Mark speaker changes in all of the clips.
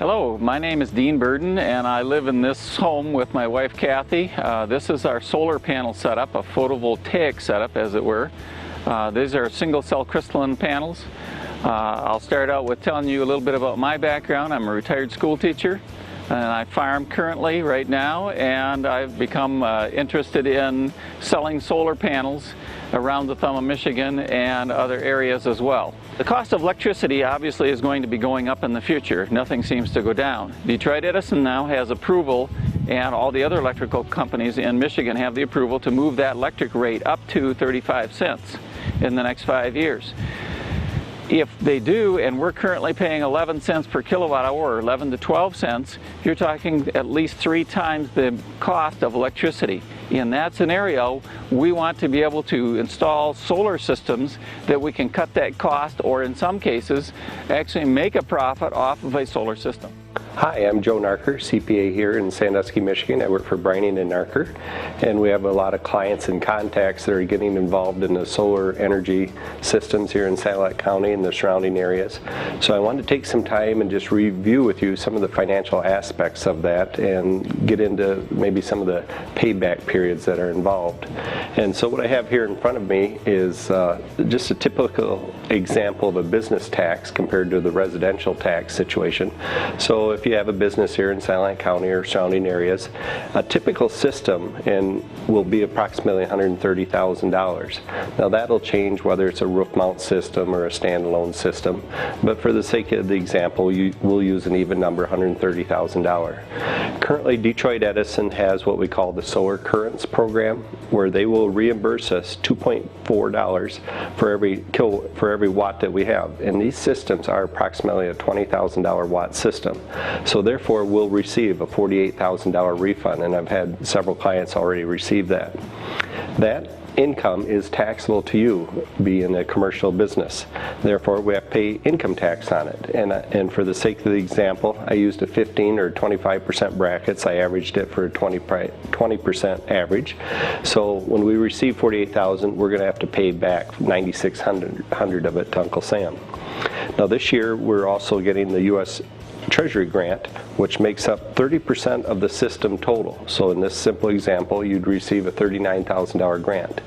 Speaker 1: Hello, my name is Dean Berden and I live in this home with my wife Kathy. This is our solar panel setup, a photovoltaic setup as it were. These are single cell crystalline panels. I'll start out with telling you a little bit about my background. I'm a retired school teacher and I farm currently right now, and I've become interested in selling solar panels around the thumb of Michigan and other areas as well. The cost of electricity obviously is going to be going up in the future. Nothing seems to go down. Detroit Edison now has approval, and all the other electrical companies in Michigan have the approval to move that electric rate up to 35 cents in the next 5 years. If they do, and we're currently paying 11 cents per kilowatt hour, or 11 to 12 cents, you're talking at least 3 times the cost of electricity. In that scenario, we want to be able to install solar systems that we can cut that cost, or in some cases, actually make a profit off of a solar system.
Speaker 2: Hi, I'm Joe Narker, CPA here in Sandusky, Michigan. I work for Brining and Narker, and we have a lot of clients and contacts that are getting involved in the solar energy systems here in Sanilac County and the surrounding areas. So I wanted to take some time and just review with you some of the financial aspects of that and get into maybe some of the payback periods that are involved. And so what I have here in front of me is just a typical example of a business tax compared to the residential tax situation. So if you have a business here in Sanilac County or surrounding areas, a typical system will be approximately $130,000. Now that'll change whether it's a roof mount system or a standalone system, but for the sake of the example, we'll use an even number, $130,000. Currently, Detroit Edison has what we call the Solar Currents program, where they will reimburse us $2.4 for every watt that we have, and these systems are approximately a $20,000 watt system. So therefore, we'll receive a $48,000 refund, and I've had several clients already receive that. That income is taxable to you, being a commercial business. Therefore, we have to pay income tax on it. And for the sake of the example, I used a 15 or 25% brackets. I averaged it for a 20% average. So when we receive $48,000, we're going to have to pay back $9,600 of it to Uncle Sam. Now this year, we're also getting the U.S. Treasury grant, which makes up 30% of the system total. So in this simple example, you'd receive a $39,000 grant.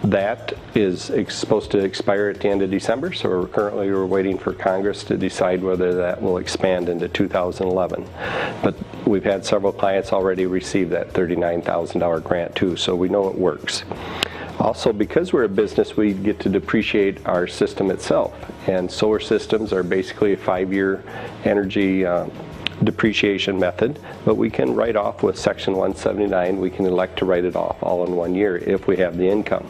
Speaker 2: That is supposed to expire at the end of December, so currently we're waiting for Congress to decide whether that will expand into 2011. But we've had several clients already receive that $39,000 grant too, so we know it works. Also, because we're a business, we get to depreciate our system itself, and solar systems are basically a 5-year energy depreciation method, but we can write off with Section 179. We can elect to write it off all in 1 year if we have the income.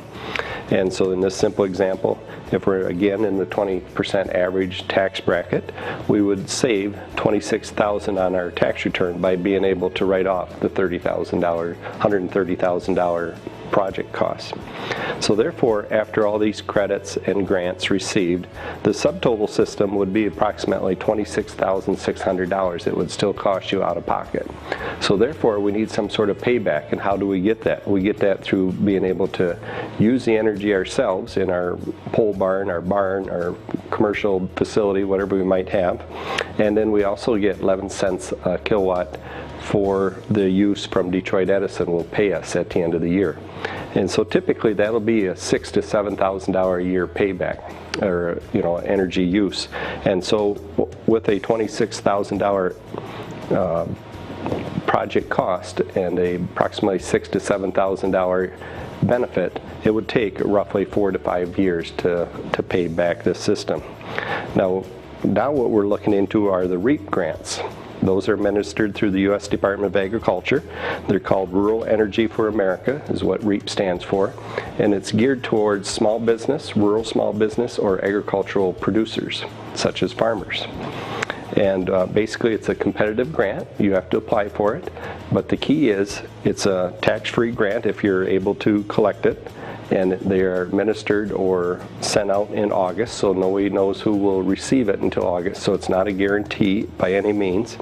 Speaker 2: And so in this simple example, if we're again in the 20% average tax bracket, we would save $26,000 on our tax return by being able to write off the $130,000 project costs. So therefore, after all these credits and grants received, the subtotal system would be approximately $26,600. It would still cost you out of pocket. So therefore, we need some sort of payback. And how do we get that? We get that through being able to use the energy ourselves in our pole barn, our commercial facility, whatever we might have. And then we also get 11 cents a kilowatt for the use from Detroit Edison will pay us at the end of the year. And so typically that'll be a $6,000 to $7,000 a year payback, or energy use. And so with a $26,000 project cost and approximately $6,000 to $7,000 benefit, it would take roughly 4 to 5 years to pay back this system. Now what we're looking into are the REAP grants. Those are administered through the U.S. Department of Agriculture. They're called Rural Energy for America, is what REAP stands for. And it's geared towards small business, rural small business, or agricultural producers, such as farmers. And basically it's a competitive grant. You have to apply for it. But the key is it's a tax-free grant if you're able to collect it. and they are administered or sent out in August, so nobody knows who will receive it until August, so it's not a guarantee by any means.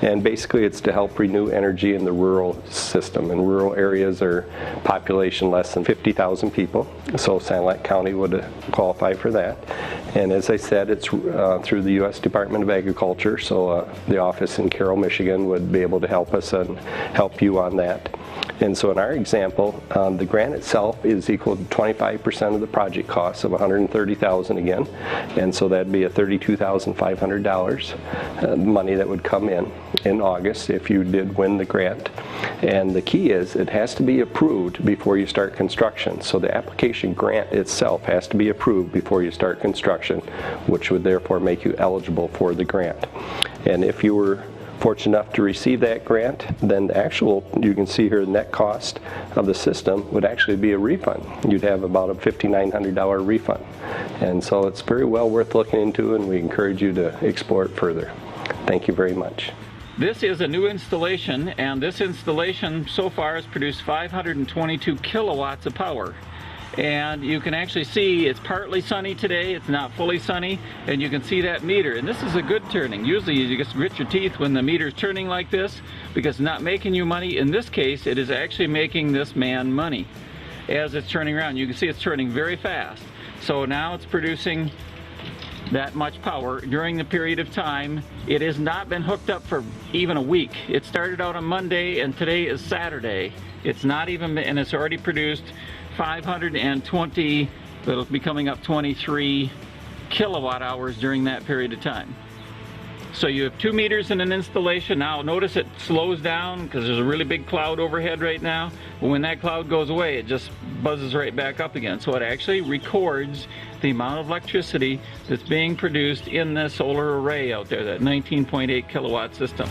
Speaker 2: And basically it's to help renew energy in the rural system. And rural areas are population less than 50,000 people, so Sanilac County would qualify for that. And as I said, it's through the U.S. Department of Agriculture, so the office in Carroll, Michigan would be able to help us and help you on that. And so in our example, the grant itself is equal to 25% of the project cost of $130,000 again, and so that'd be a $32,500 money that would come in August if you did win the grant. And the key is it has to be approved before you start construction. So the application grant itself has to be approved before you start construction, which would therefore make you eligible for the grant. And if you were fortunate enough to receive that grant, then the actual, you can see here, the net cost of the system would actually be a refund. You'd have about a $5,900 refund. And so it's very well worth looking into, and we encourage you to explore it further. Thank you very much.
Speaker 1: This is a new installation, and this installation so far has produced 522 kilowatts of power. And you can actually see it's partly sunny today, it's not fully sunny, and you can see that meter. And this is a good turning. Usually you just grit your teeth when the meter's turning like this because it's not making you money. In this case, it is actually making this man money as it's turning around. You can see it's turning very fast. So now it's producing that much power during the period of time. It has not been hooked up for even a week. It started out on Monday and today is Saturday. It's not even, and it's already produced 520, it'll be coming up 23 kilowatt hours during that period of time. So you have 2 meters in an installation. Now notice it slows down because there's a really big cloud overhead right now. But when that cloud goes away, it just buzzes right back up again. So it actually records the amount of electricity that's being produced in the solar array out there, that 19.8 kilowatt system.